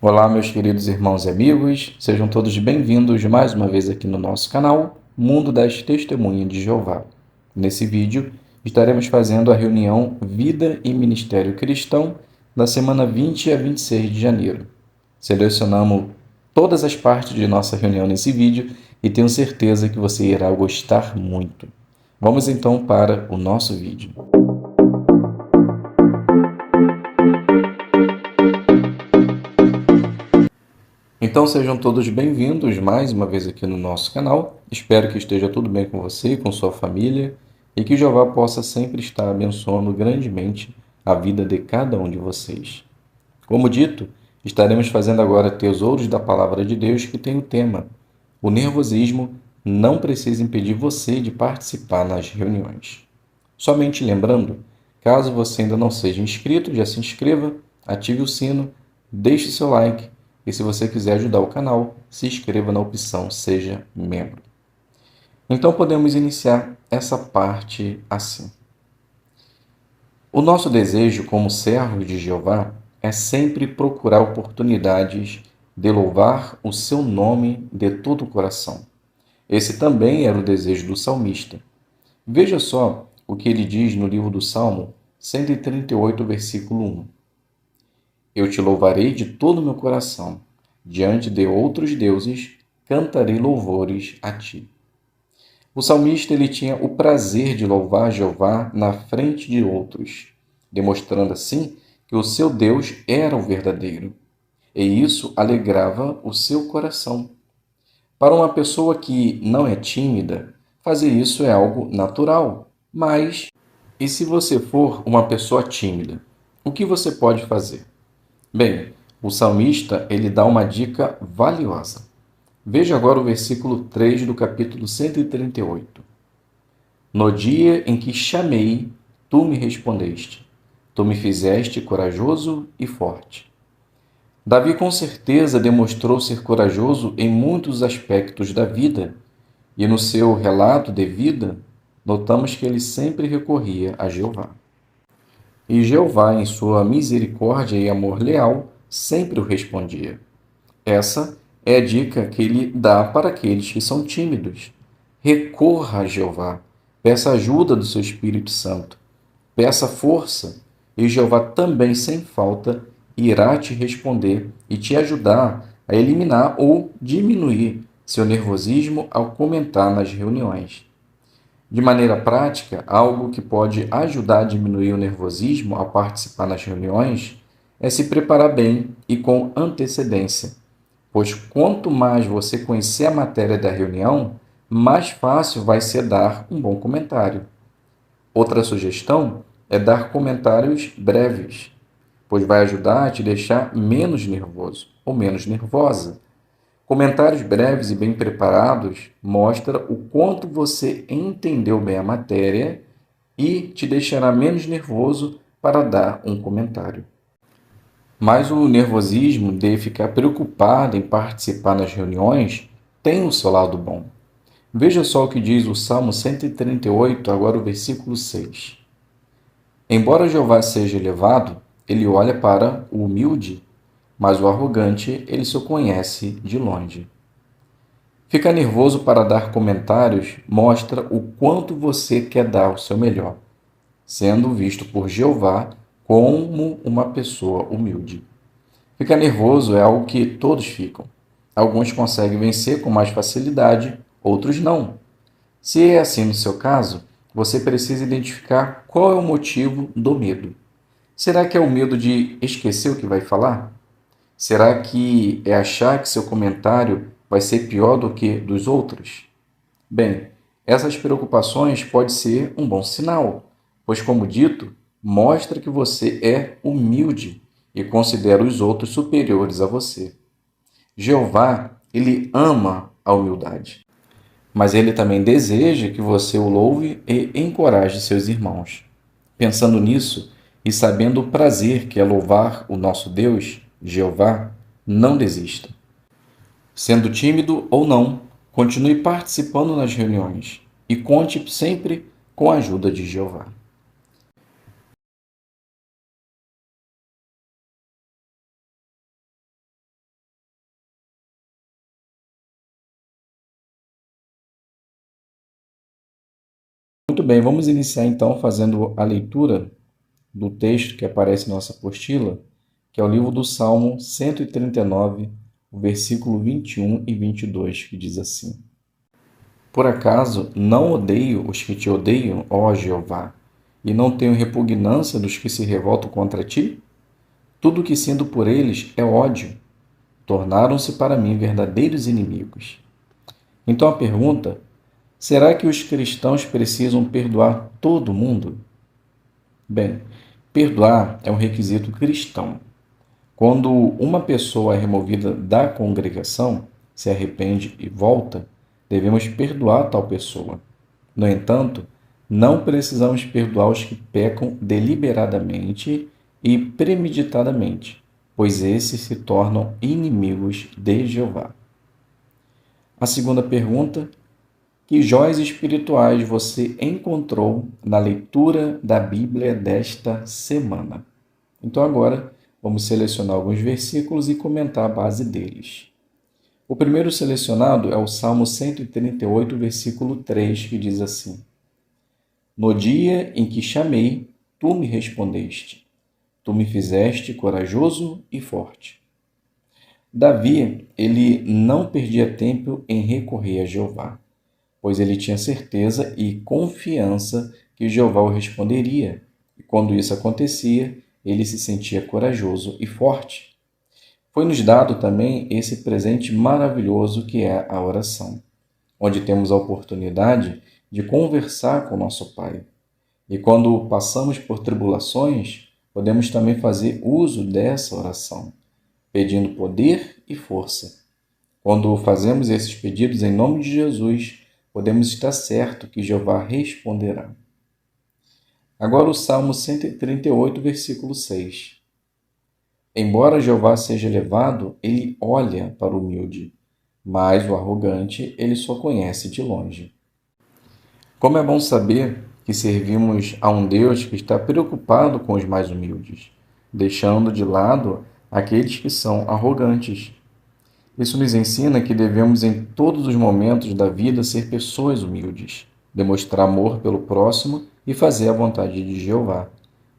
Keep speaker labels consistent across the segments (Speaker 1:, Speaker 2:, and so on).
Speaker 1: Olá, meus queridos irmãos e amigos, sejam todos bem-vindos mais uma vez aqui no nosso canal Mundo das Testemunhas de Jeová. Nesse vídeo, estaremos fazendo a reunião Vida e Ministério Cristão da semana 20 a 26 de janeiro. Selecionamos todas as partes de nossa reunião nesse vídeo e tenho certeza que você irá gostar muito. Vamos então para o nosso vídeo. Então sejam todos bem-vindos mais uma vez aqui no nosso canal. Espero que esteja tudo bem com você e com sua família e que Jeová possa sempre estar abençoando grandemente a vida de cada um de vocês. Como dito, estaremos fazendo agora tesouros da Palavra de Deus que tem o tema: o nervosismo não precisa impedir você de participar nas reuniões. Somente lembrando, caso você ainda não seja inscrito, já se inscreva, ative o sino, deixe seu like e se você quiser ajudar o canal, se inscreva na opção Seja Membro. Então podemos iniciar essa parte assim. O nosso desejo como servos de Jeová é sempre procurar oportunidades de louvar o seu nome de todo o coração. Esse também era o desejo do salmista. Veja só o que ele diz no livro do Salmo 138, versículo 1. Eu te louvarei de todo o meu coração. Diante de outros deuses, cantarei louvores a ti. O salmista ele tinha o prazer de louvar Jeová na frente de outros, demonstrando assim que o seu Deus era o verdadeiro. E isso alegrava o seu coração. Para uma pessoa que não é tímida, fazer isso é algo natural. Mas, e se você for uma pessoa tímida, o que você pode fazer? Bem, o salmista ele dá uma dica valiosa. Veja agora o versículo 3 do capítulo 138. No dia em que chamei, tu me respondeste. Tu me fizeste corajoso e forte. Davi com certeza demonstrou ser corajoso em muitos aspectos da vida, e no seu relato de vida, notamos que ele sempre recorria a Jeová. E Jeová, em sua misericórdia e amor leal, sempre o respondia. Essa é a dica que ele dá para aqueles que são tímidos. Recorra a Jeová, peça ajuda do seu Espírito Santo, peça força, e Jeová também, sem falta, irá te responder e te ajudar a eliminar ou diminuir seu nervosismo ao comentar nas reuniões. De maneira prática, algo que pode ajudar a diminuir o nervosismo ao participar nas reuniões é se preparar bem e com antecedência, pois quanto mais você conhecer a matéria da reunião, mais fácil vai ser dar um bom comentário. Outra sugestão é dar comentários breves, pois vai ajudar a te deixar menos nervoso ou menos nervosa. Comentários breves e bem preparados mostram o quanto você entendeu bem a matéria e te deixará menos nervoso para dar um comentário. Mas o nervosismo de ficar preocupado em participar nas reuniões tem o seu lado bom. Veja só o que diz o Salmo 138, agora o versículo 6. Embora Jeová seja elevado, ele olha para o humilde, mas o arrogante ele só conhece de longe. Ficar nervoso para dar comentários mostra o quanto você quer dar o seu melhor, sendo visto por Jeová como uma pessoa humilde. Ficar nervoso é algo que todos ficam. Alguns conseguem vencer com mais facilidade, outros não. Se é assim no seu caso, você precisa identificar qual é o motivo do medo. Será que é o medo de esquecer o que vai falar? Será que é achar que seu comentário vai ser pior do que dos outros? Bem, essas preocupações podem ser um bom sinal, pois, como dito, mostra que você é humilde e considera os outros superiores a você. Jeová, ele ama a humildade, mas ele também deseja que você o louve e encoraje seus irmãos. Pensando nisso e sabendo o prazer que é louvar o nosso Deus, Jeová, não desista. Sendo tímido ou não, continue participando nas reuniões e conte sempre com a ajuda de Jeová. Muito bem, vamos iniciar então fazendo a leitura do texto que aparece em nossa apostila, que é o livro do Salmo 139, o versículo 21 e 22, que diz assim: Por acaso não odeio os que te odeiam, ó Jeová, e não tenho repugnância dos que se revoltam contra ti? Tudo o que sinto por eles é ódio. Tornaram-se para mim verdadeiros inimigos. Então a pergunta: será que os cristãos precisam perdoar todo mundo? Bem, perdoar é um requisito cristão. Quando uma pessoa é removida da congregação, se arrepende e volta, devemos perdoar tal pessoa. No entanto, não precisamos perdoar os que pecam deliberadamente e premeditadamente, pois esses se tornam inimigos de Jeová. A segunda pergunta: que joias espirituais você encontrou na leitura da Bíblia desta semana? Então agora vamos selecionar alguns versículos e comentar a base deles. O primeiro selecionado é o Salmo 138, versículo 3, que diz assim: No dia em que chamei, tu me respondeste. Tu me fizeste corajoso e forte. Davi, ele não perdia tempo em recorrer a Jeová, pois ele tinha certeza e confiança que Jeová o responderia. E quando isso acontecia, ele se sentia corajoso e forte. Foi-nos dado também esse presente maravilhoso que é a oração, onde temos a oportunidade de conversar com nosso Pai. E quando passamos por tribulações, podemos também fazer uso dessa oração, pedindo poder e força. Quando fazemos esses pedidos em nome de Jesus, podemos estar certo que Jeová responderá. Agora o Salmo 138, versículo 6. Embora Jeová seja elevado, ele olha para o humilde, mas o arrogante ele só conhece de longe. Como é bom saber que servimos a um Deus que está preocupado com os mais humildes, deixando de lado aqueles que são arrogantes. Isso nos ensina que devemos, em todos os momentos da vida, ser pessoas humildes, demonstrar amor pelo próximo e fazer a vontade de Jeová.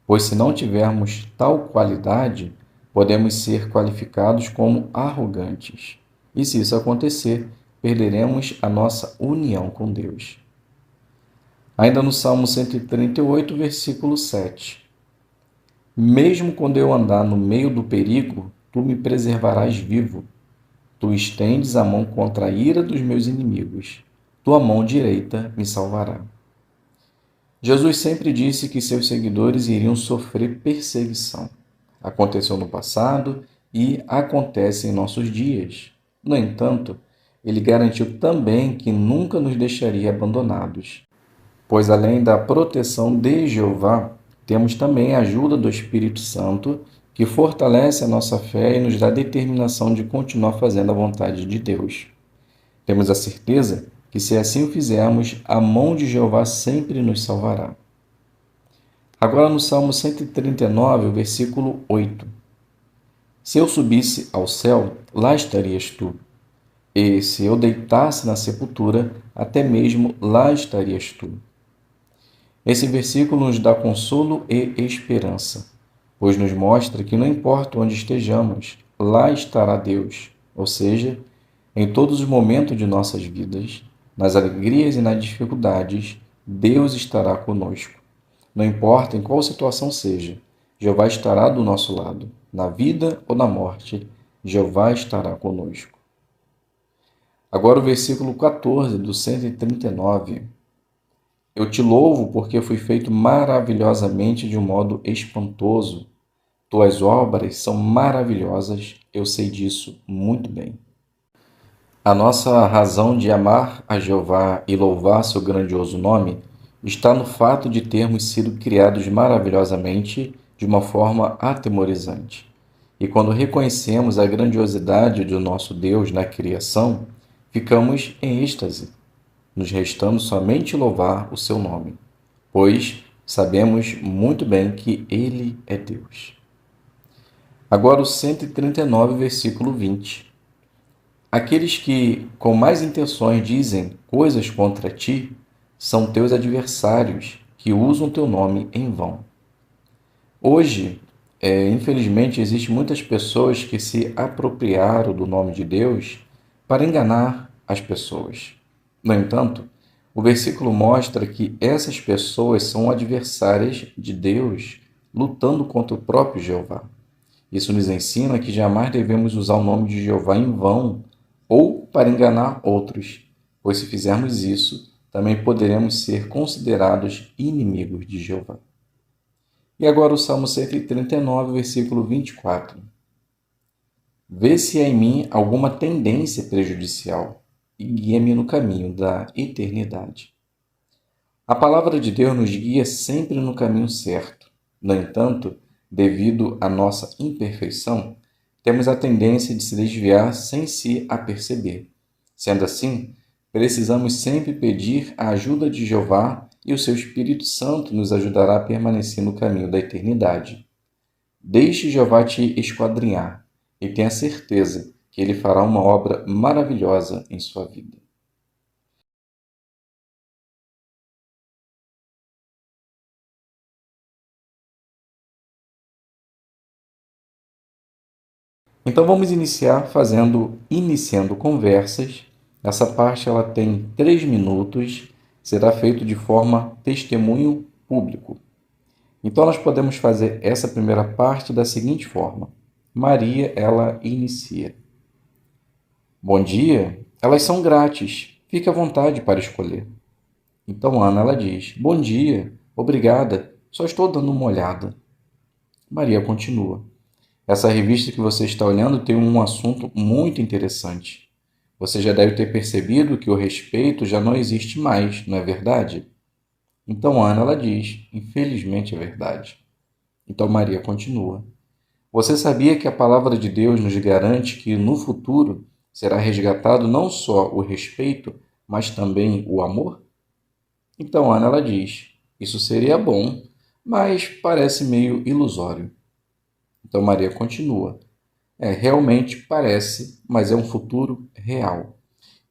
Speaker 1: Pois se não tivermos tal qualidade, podemos ser qualificados como arrogantes. E se isso acontecer, perderemos a nossa união com Deus. Ainda no Salmo 138, versículo 7. Mesmo quando eu andar no meio do perigo, tu me preservarás vivo. Tu estendes a mão contra a ira dos meus inimigos. Tua mão direita me salvará. Jesus sempre disse que seus seguidores iriam sofrer perseguição. Aconteceu no passado e acontece em nossos dias. No entanto, ele garantiu também que nunca nos deixaria abandonados, pois além da proteção de Jeová, temos também a ajuda do Espírito Santo, que fortalece a nossa fé e nos dá determinação de continuar fazendo a vontade de Deus. Temos a certeza que, se assim o fizermos, a mão de Jeová sempre nos salvará. Agora no Salmo 139, o versículo 8. Se eu subisse ao céu, lá estarias tu. E se eu deitasse na sepultura, até mesmo lá estarias tu. Esse versículo nos dá consolo e esperança, pois nos mostra que não importa onde estejamos, lá estará Deus, ou seja, em todos os momentos de nossas vidas, nas alegrias e nas dificuldades, Deus estará conosco. Não importa em qual situação seja, Jeová estará do nosso lado. Na vida ou na morte, Jeová estará conosco. Agora o versículo 14 do 139. Eu te louvo porque fui feito maravilhosamente de um modo espantoso. Tuas obras são maravilhosas, eu sei disso muito bem. A nossa razão de amar a Jeová e louvar seu grandioso nome está no fato de termos sido criados maravilhosamente de uma forma atemorizante. E quando reconhecemos a grandiosidade do nosso Deus na criação, ficamos em êxtase, nos restando somente louvar o seu nome, pois sabemos muito bem que Ele é Deus. Agora o 139, versículo 20. Aqueles que com mais intenções dizem coisas contra ti são teus adversários que usam teu nome em vão. Hoje, infelizmente, existem muitas pessoas que se apropriaram do nome de Deus para enganar as pessoas. No entanto, o versículo mostra que essas pessoas são adversárias de Deus, lutando contra o próprio Jeová. Isso nos ensina que jamais devemos usar o nome de Jeová em vão ou para enganar outros, pois se fizermos isso, também poderemos ser considerados inimigos de Jeová. E agora o Salmo 139, versículo 24. Vê se há em mim alguma tendência prejudicial e guia-me no caminho da eternidade. A palavra de Deus nos guia sempre no caminho certo. No entanto, devido à nossa imperfeição, temos a tendência de se desviar sem se aperceber. Sendo assim, precisamos sempre pedir a ajuda de Jeová e o seu Espírito Santo nos ajudará a permanecer no caminho da eternidade. Deixe Jeová te esquadrinhar e tenha certeza que ele fará uma obra maravilhosa em sua vida. Então vamos iniciar iniciando conversas. Essa parte ela tem 3 minutos, será feito de forma testemunho público. Então nós podemos fazer essa primeira parte da seguinte forma. Maria, ela inicia. Bom dia, elas são grátis, fique à vontade para escolher. Então Ana, ela diz, bom dia, obrigada, só estou dando uma olhada. Maria continua. Essa revista que você está olhando tem um assunto muito interessante. Você já deve ter percebido que o respeito já não existe mais, não é verdade? Então Ana, ela diz, infelizmente é verdade. Então Maria continua. Você sabia que a palavra de Deus nos garante que no futuro será resgatado não só o respeito, mas também o amor? Então Ana, ela diz, isso seria bom, mas parece meio ilusório. Então Maria continua. Realmente parece, mas é um futuro real.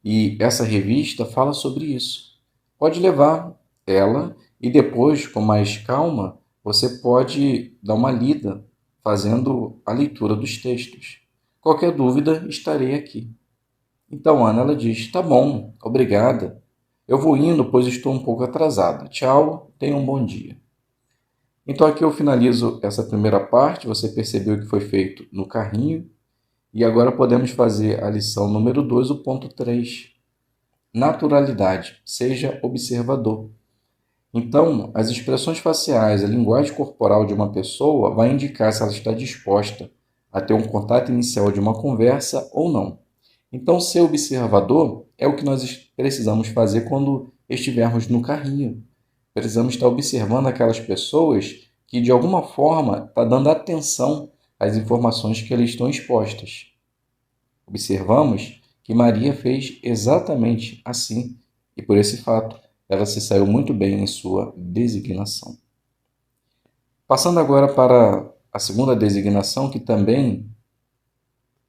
Speaker 1: E essa revista fala sobre isso. Pode levar ela e depois, com mais calma, você pode dar uma lida, fazendo a leitura dos textos. Qualquer dúvida, estarei aqui. Então Ana, ela diz, tá bom, obrigada. Eu vou indo, pois estou um pouco atrasada. Tchau, tenha um bom dia. Então aqui eu finalizo essa primeira parte, você percebeu que foi feito no carrinho, e agora podemos fazer a lição número 2, o ponto 3. Naturalidade, seja observador. Então, as expressões faciais, a linguagem corporal de uma pessoa vai indicar se ela está disposta a ter um contato inicial de uma conversa ou não. Então, ser observador é o que nós precisamos fazer quando estivermos no carrinho. Precisamos estar observando aquelas pessoas que, de alguma forma, estão dando atenção às informações que eles estão expostas. Observamos que Maria fez exatamente assim, e por esse fato, ela se saiu muito bem em sua designação. Passando agora para a segunda designação, que também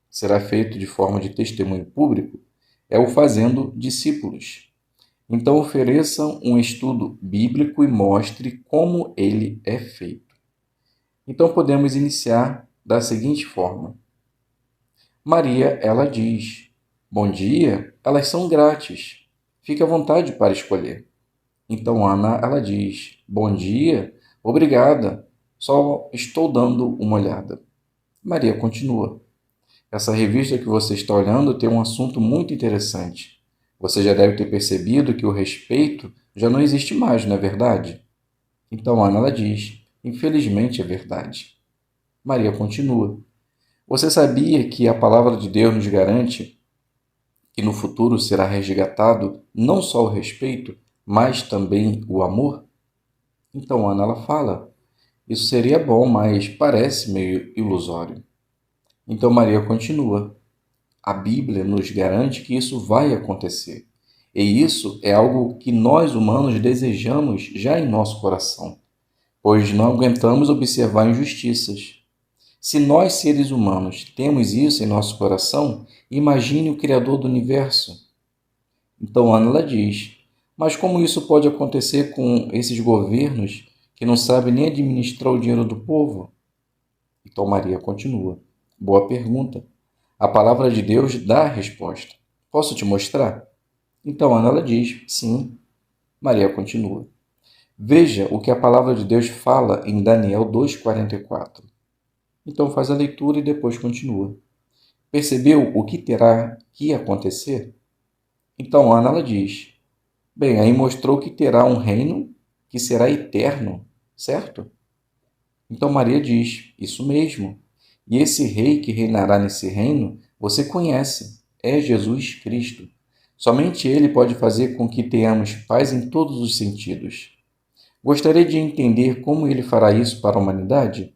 Speaker 1: será feito de forma de testemunho público, é o fazendo discípulos. Então ofereçam um estudo bíblico e mostre como ele é feito. Então podemos iniciar da seguinte forma. Maria, ela diz, bom dia, elas são grátis, fique à vontade para escolher. Então Ana, ela diz, bom dia, obrigada, só estou dando uma olhada. Maria continua, essa revista que você está olhando tem um assunto muito interessante. Você já deve ter percebido que o respeito já não existe mais, não é verdade? Então Ana, ela diz, infelizmente é verdade. Maria continua, você sabia que a palavra de Deus nos garante que no futuro será resgatado não só o respeito, mas também o amor? Então Ana, ela fala, isso seria bom, mas parece meio ilusório. Então Maria continua, a Bíblia nos garante que isso vai acontecer. E isso é algo que nós humanos desejamos já em nosso coração, pois não aguentamos observar injustiças. Se nós, seres humanos, temos isso em nosso coração, imagine o Criador do universo. Então Ana, ela diz, Mas como isso pode acontecer com esses governos que não sabem nem administrar o dinheiro do povo? Então Maria continua. Boa pergunta. A palavra de Deus dá a resposta. Posso te mostrar? Então Ana ela diz, sim. Maria continua. Veja o que a palavra de Deus fala em Daniel 2,44. Então faz a leitura e depois continua. Percebeu o que terá que acontecer? Então Ana ela diz, bem, aí mostrou que terá um reino que será eterno, certo? Então Maria diz, isso mesmo. E esse rei que reinará nesse reino, você conhece, é Jesus Cristo. Somente ele pode fazer com que tenhamos paz em todos os sentidos. Gostaria de entender como ele fará isso para a humanidade?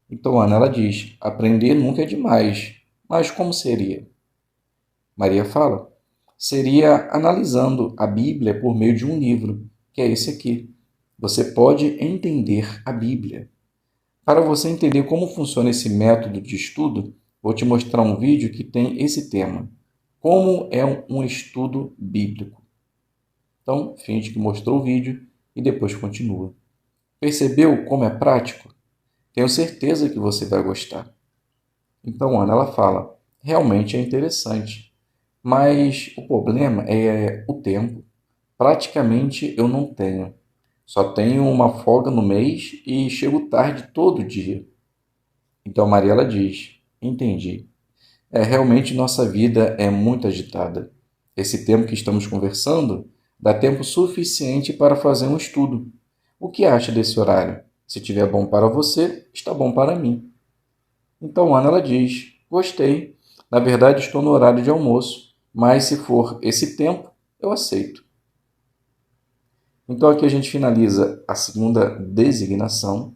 Speaker 1: Então Ana ela diz, aprender nunca é demais, mas como seria? Maria fala, seria analisando a Bíblia por meio de um livro, que é esse aqui. Você pode entender a Bíblia. Para você entender como funciona esse método de estudo, vou te mostrar um vídeo que tem esse tema. Como é um estudo bíblico? Então, finge que mostrou o vídeo e depois continua. Percebeu como é prático? Tenho certeza que você vai gostar. Então, Ana, ela fala, realmente é interessante, mas o problema é o tempo. Praticamente eu não tenho. Só tenho uma folga no mês e chego tarde todo dia. Então Mariela diz: entendi. Realmente nossa vida é muito agitada. Esse tempo que estamos conversando dá tempo suficiente para fazer um estudo. O que acha desse horário? Se tiver bom para você, está bom para mim. Então Ana ela diz: gostei. Na verdade estou no horário de almoço, mas se for esse tempo, eu aceito. Então aqui a gente finaliza a segunda designação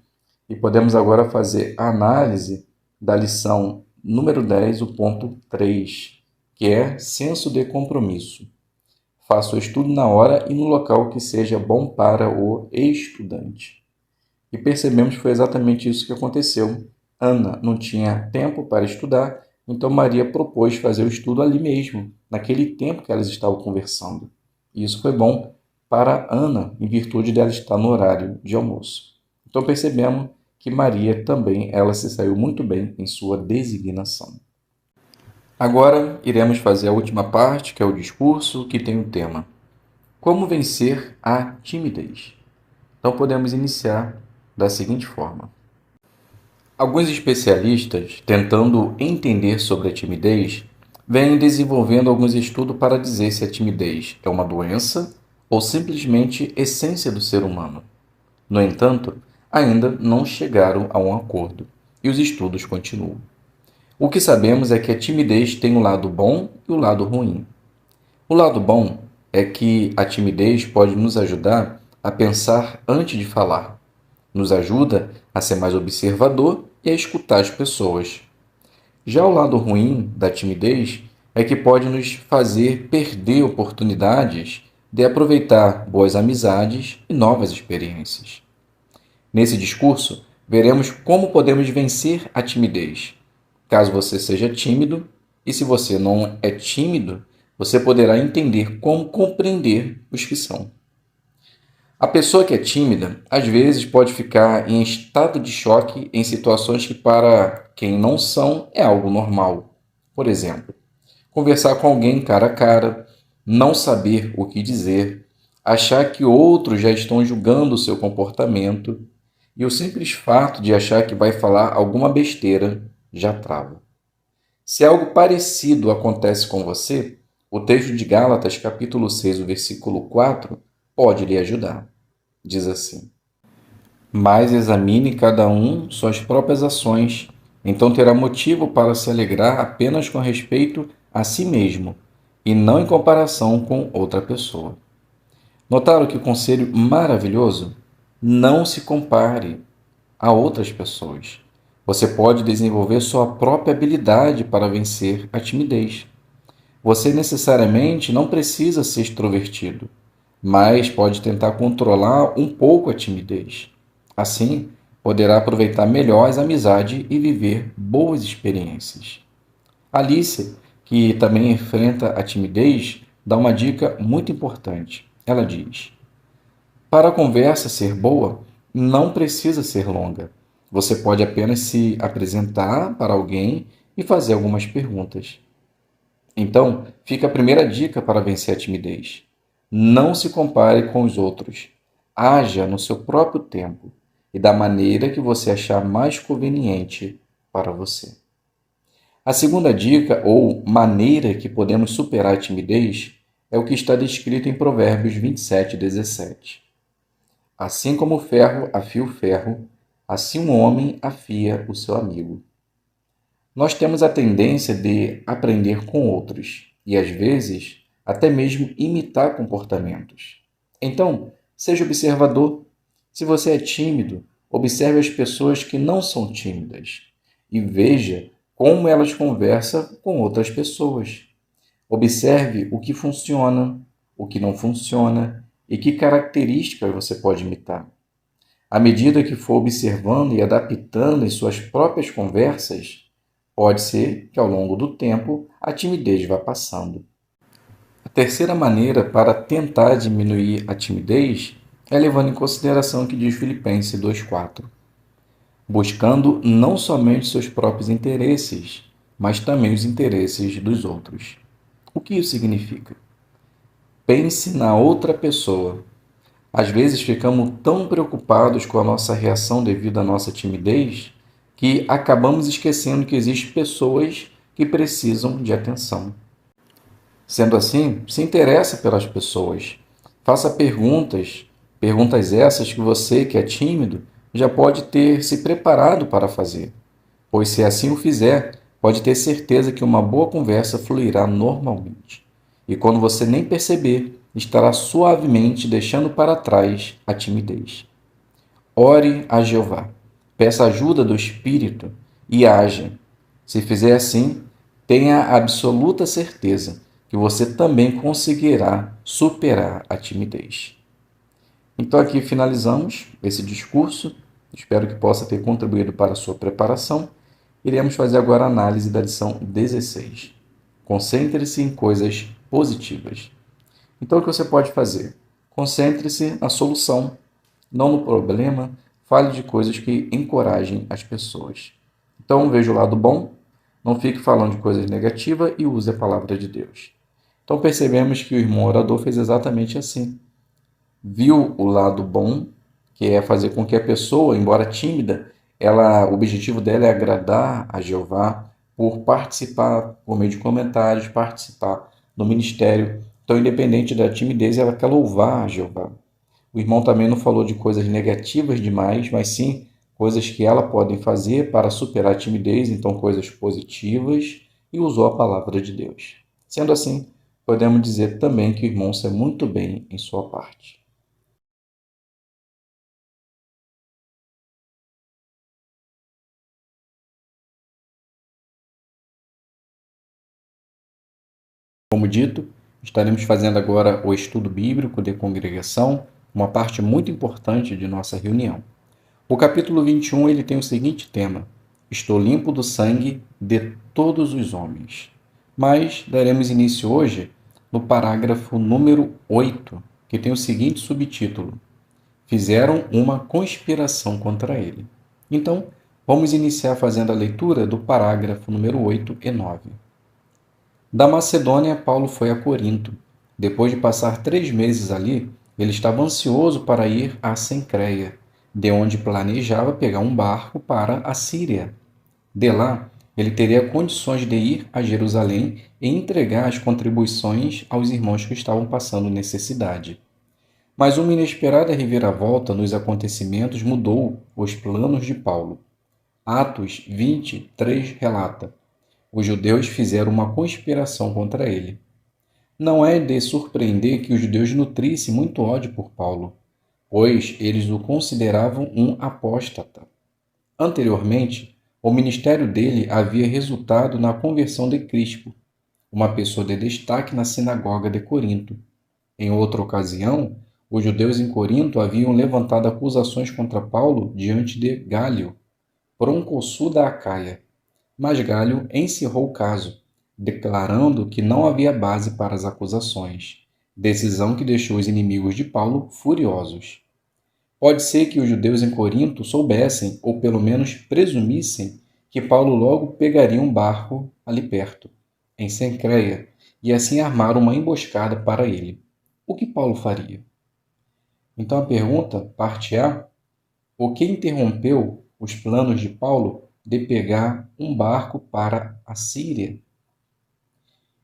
Speaker 1: e podemos agora fazer a análise da lição número 10, o ponto 3, que é senso de compromisso. Faça o estudo na hora e no local que seja bom para o estudante. E percebemos que foi exatamente isso que aconteceu. Ana não tinha tempo para estudar, então Maria propôs fazer o estudo ali mesmo, naquele tempo que elas estavam conversando. E isso foi bom para Ana, em virtude dela estar no horário de almoço. Então percebemos que Maria também ela se saiu muito bem em sua designação. Agora iremos fazer a última parte, que é o discurso, que tem o tema Como vencer a timidez. Então podemos iniciar da seguinte forma. Alguns especialistas, tentando entender sobre a timidez, vêm desenvolvendo alguns estudos para dizer se a timidez é uma doença ou simplesmente essência do ser humano. No entanto, ainda não chegaram a um acordo, e os estudos continuam. O que sabemos é que a timidez tem o lado bom e o lado ruim. O lado bom é que a timidez pode nos ajudar a pensar antes de falar, nos ajuda a ser mais observador e a escutar as pessoas. Já o lado ruim da timidez é que pode nos fazer perder oportunidades de aproveitar boas amizades e novas experiências. Nesse discurso, veremos como podemos vencer a timidez. Caso você seja tímido, e se você não é tímido, você poderá entender como compreender os que são. A pessoa que é tímida, às vezes, pode ficar em estado de choque em situações que, para quem não são, é algo normal. Por exemplo, conversar com alguém cara a cara, não saber o que dizer, achar que outros já estão julgando o seu comportamento, e o simples fato de achar que vai falar alguma besteira já trava. Se algo parecido acontece com você, o texto de Gálatas, capítulo 6, o versículo 4, pode lhe ajudar. Diz assim: Mas examine cada um suas próprias ações, então terá motivo para se alegrar apenas com respeito a si mesmo, e não em comparação com outra pessoa. Notaram que conselho maravilhoso? Não se compare a outras pessoas. Você pode desenvolver sua própria habilidade para vencer a timidez. Você necessariamente não precisa ser extrovertido, mas pode tentar controlar um pouco a timidez. Assim, poderá aproveitar melhor as amizades e viver boas experiências. Alice, que também enfrenta a timidez, dá uma dica muito importante. Ela diz: para a conversa ser boa, não precisa ser longa. Você pode apenas se apresentar para alguém e fazer algumas perguntas. Então, fica a primeira dica para vencer a timidez. Não se compare com os outros. Haja no seu próprio tempo e da maneira que você achar mais conveniente para você. A segunda dica, ou maneira que podemos superar a timidez, é o que está descrito em Provérbios 27:17. Assim como o ferro afia o ferro, assim um homem afia o seu amigo. Nós temos a tendência de aprender com outros e, às vezes, até mesmo imitar comportamentos. Então, seja observador. Se você é tímido, observe as pessoas que não são tímidas e veja como elas conversam com outras pessoas. Observe o que funciona, o que não funciona e que características você pode imitar. À medida que for observando e adaptando em suas próprias conversas, pode ser que ao longo do tempo a timidez vá passando. A terceira maneira para tentar diminuir a timidez é levando em consideração o que diz Filipenses 2,4, buscando não somente seus próprios interesses, mas também os interesses dos outros. O que isso significa? Pense na outra pessoa. Às vezes ficamos tão preocupados com a nossa reação devido à nossa timidez que acabamos esquecendo que existem pessoas que precisam de atenção. Sendo assim, se interessa pelas pessoas. Faça perguntas, perguntas essas que você, que é tímido, já pode ter se preparado para fazer. Pois se assim o fizer, pode ter certeza que uma boa conversa fluirá normalmente. E quando você nem perceber, estará suavemente deixando para trás a timidez. Ore a Jeová, peça ajuda do Espírito e haja. Se fizer assim, tenha absoluta certeza que você também conseguirá superar a timidez. Então aqui finalizamos esse discurso. Espero que possa ter contribuído para a sua preparação. Iremos fazer agora a análise da lição 16. Concentre-se em coisas positivas. Então, o que você pode fazer? Concentre-se na solução, não no problema. Fale de coisas que encorajem as pessoas. Então, veja o lado bom, não fique falando de coisas negativas e use a palavra de Deus. Então, percebemos que o irmão orador fez exatamente assim. Viu o lado bom, que é fazer com que a pessoa, embora tímida, o objetivo dela é agradar a Jeová por participar por meio de comentários, participar do ministério. Então, independente da timidez, ela quer louvar a Jeová. O irmão também não falou de coisas negativas demais, mas sim coisas que ela podem fazer para superar a timidez, então coisas positivas, e usou a palavra de Deus. Sendo assim, podemos dizer também que o irmão saiu muito bem em sua parte. Como dito, estaremos fazendo agora o estudo bíblico de congregação, uma parte muito importante de nossa reunião. O capítulo 21 ele tem o seguinte tema: Estou limpo do sangue de todos os homens. Mas daremos início hoje no parágrafo número 8, que tem o seguinte subtítulo: Fizeram uma conspiração contra ele. Então, vamos iniciar fazendo a leitura do parágrafo número 8 e 9. Da Macedônia, Paulo foi a Corinto. Depois de passar 3 meses ali, ele estava ansioso para ir a Cencreia, de onde planejava pegar um barco para a Síria. De lá, ele teria condições de ir a Jerusalém e entregar as contribuições aos irmãos que estavam passando necessidade. Mas uma inesperada reviravolta nos acontecimentos mudou os planos de Paulo. Atos 23 relata: os judeus fizeram uma conspiração contra ele. Não é de surpreender que os judeus nutrissem muito ódio por Paulo, pois eles o consideravam um apóstata. Anteriormente, o ministério dele havia resultado na conversão de Crispo, uma pessoa de destaque na sinagoga de Corinto. Em outra ocasião, os judeus em Corinto haviam levantado acusações contra Paulo diante de Gálio, procônsul da Acaia. Mas Gálio encerrou o caso, declarando que não havia base para as acusações. decisão que deixou os inimigos de Paulo furiosos. Pode ser que os judeus em Corinto soubessem, ou pelo menos presumissem, que Paulo logo pegaria um barco ali perto, em Cencreia, e assim armar uma emboscada para ele. O que Paulo faria? Então a pergunta, parte A, o que interrompeu os planos de Paulo de pegar um barco para a Síria?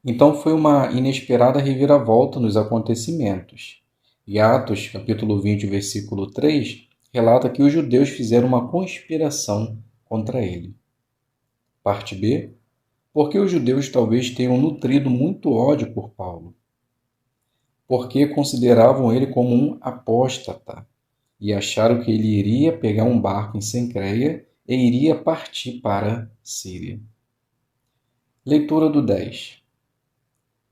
Speaker 1: Então foi uma inesperada reviravolta nos acontecimentos. E Atos, capítulo 20, versículo 3, relata que os judeus fizeram uma conspiração contra ele. Parte B, porque os judeus talvez tenham nutrido muito ódio por Paulo, porque consideravam ele como um apóstata e acharam que ele iria pegar um barco em Cencreia e iria partir para a Síria. Leitura do 10.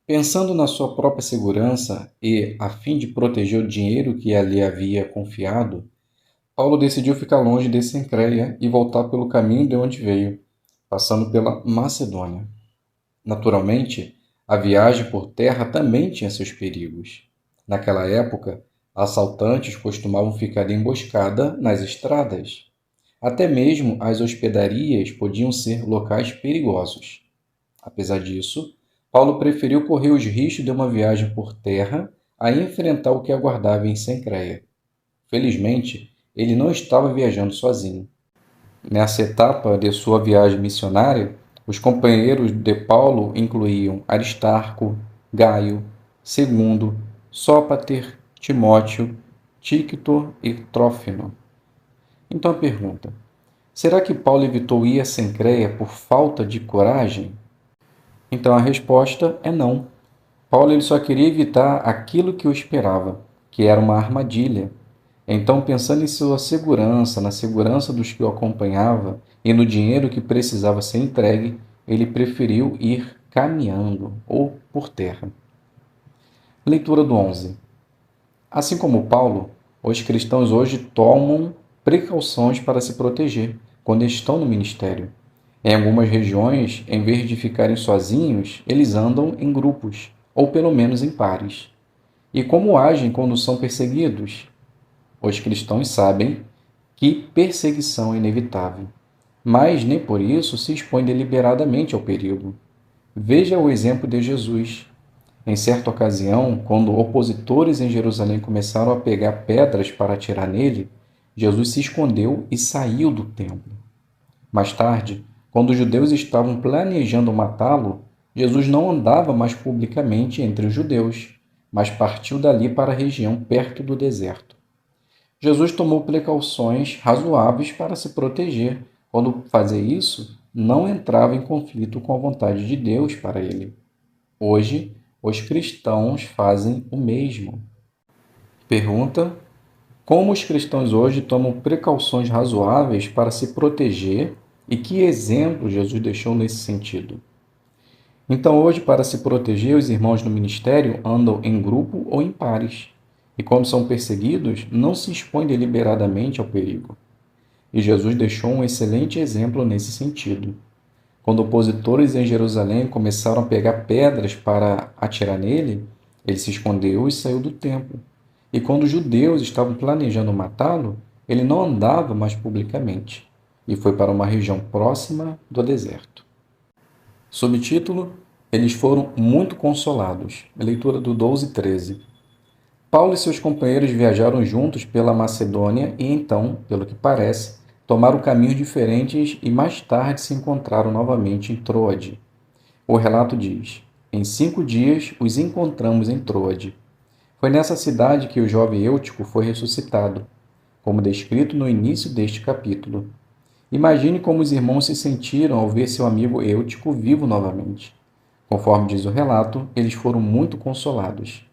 Speaker 1: Pensando na sua própria segurança e a fim de proteger o dinheiro que lhe havia confiado, Paulo decidiu ficar longe de Cencreia e voltar pelo caminho de onde veio, passando pela Macedônia. Naturalmente, a viagem por terra também tinha seus perigos. Naquela época, assaltantes costumavam ficar de emboscada nas estradas. Até mesmo as hospedarias podiam ser locais perigosos. Apesar disso, Paulo preferiu correr os riscos de uma viagem por terra a enfrentar o que aguardava em Cencreia. Felizmente, ele não estava viajando sozinho. Nessa etapa de sua viagem missionária, os companheiros de Paulo incluíam Aristarco, Gaio, Segundo, Sópater, Timóteo, Tíquito e Trófimo. Então a pergunta: será que Paulo evitou ir a Cencreia por falta de coragem? Então a resposta é não. Paulo ele só queria evitar aquilo que o esperava, que era uma armadilha. Então, pensando em sua segurança, na segurança dos que o acompanhava e no dinheiro que precisava ser entregue, ele preferiu ir caminhando ou por terra. Leitura do 11. Assim como Paulo, os cristãos hoje tomam precauções para se proteger quando estão no ministério. Em algumas regiões, em vez de ficarem sozinhos, eles andam em grupos, ou pelo menos em pares. E como agem quando são perseguidos? Os cristãos sabem que perseguição é inevitável, mas nem por isso se expõem deliberadamente ao perigo. Veja o exemplo de Jesus. Em certa ocasião, quando opositores em Jerusalém começaram a pegar pedras para atirar nele, Jesus se escondeu e saiu do templo. Mais tarde, quando os judeus estavam planejando matá-lo, Jesus não andava mais publicamente entre os judeus, mas partiu dali para a região perto do deserto. Jesus tomou precauções razoáveis para se proteger. Quando fazia isso, não entrava em conflito com a vontade de Deus para ele. Hoje, os cristãos fazem o mesmo. Pergunta: como os cristãos hoje tomam precauções razoáveis para se proteger e que exemplo Jesus deixou nesse sentido? Então, hoje, para se proteger, os irmãos no ministério andam em grupo ou em pares. E quando são perseguidos, não se expõem deliberadamente ao perigo. E Jesus deixou um excelente exemplo nesse sentido. Quando opositores em Jerusalém começaram a pegar pedras para atirar nele, ele se escondeu e saiu do templo. E quando os judeus estavam planejando matá-lo, ele não andava mais publicamente e foi para uma região próxima do deserto. Subtítulo: eles foram muito consolados. Leitura do 12 e 13. Paulo e seus companheiros viajaram juntos pela Macedônia e então, pelo que parece, tomaram caminhos diferentes e mais tarde se encontraram novamente em Troade. O relato diz: em 5 dias os encontramos em Troade. Foi nessa cidade que o jovem Eutico foi ressuscitado, como descrito no início deste capítulo. Imagine como os irmãos se sentiram ao ver seu amigo Eutico vivo novamente. Conforme diz o relato, eles foram muito consolados.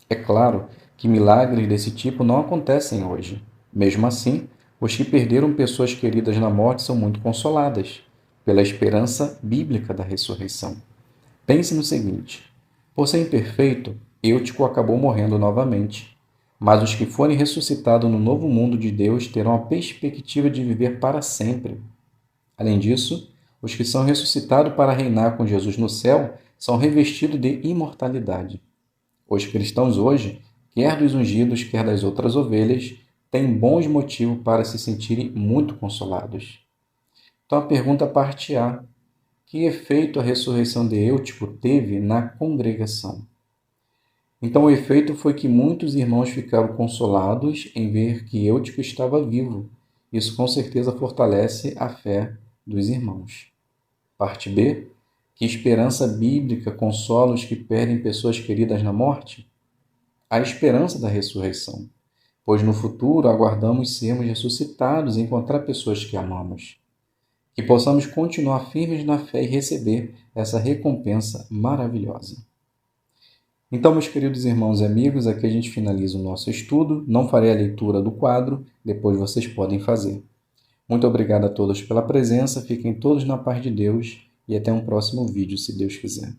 Speaker 1: É claro que milagres desse tipo não acontecem hoje. Mesmo assim, os que perderam pessoas queridas na morte são muito consoladas, pela esperança bíblica da ressurreição. Pense no seguinte: por ser imperfeito, Eutico acabou morrendo novamente. Mas os que forem ressuscitados no novo mundo de Deus terão a perspectiva de viver para sempre. Além disso, os que são ressuscitados para reinar com Jesus no céu são revestidos de imortalidade. Os cristãos hoje, quer dos ungidos, quer das outras ovelhas, têm bons motivos para se sentirem muito consolados. Então a pergunta parte A: que efeito a ressurreição de Eutico teve na congregação? Então o efeito foi que muitos irmãos ficaram consolados em ver que Eutico estava vivo. Isso com certeza fortalece a fé dos irmãos. Parte B: que esperança bíblica consola os que perdem pessoas queridas na morte? A esperança da ressurreição, pois no futuro aguardamos sermos ressuscitados e encontrar pessoas que amamos. Que possamos continuar firmes na fé e receber essa recompensa maravilhosa. Então, meus queridos irmãos e amigos, aqui a gente finaliza o nosso estudo. Não farei a leitura do quadro, depois vocês podem fazer. Muito obrigado a todos pela presença, fiquem todos na paz de Deus e até um próximo vídeo, se Deus quiser.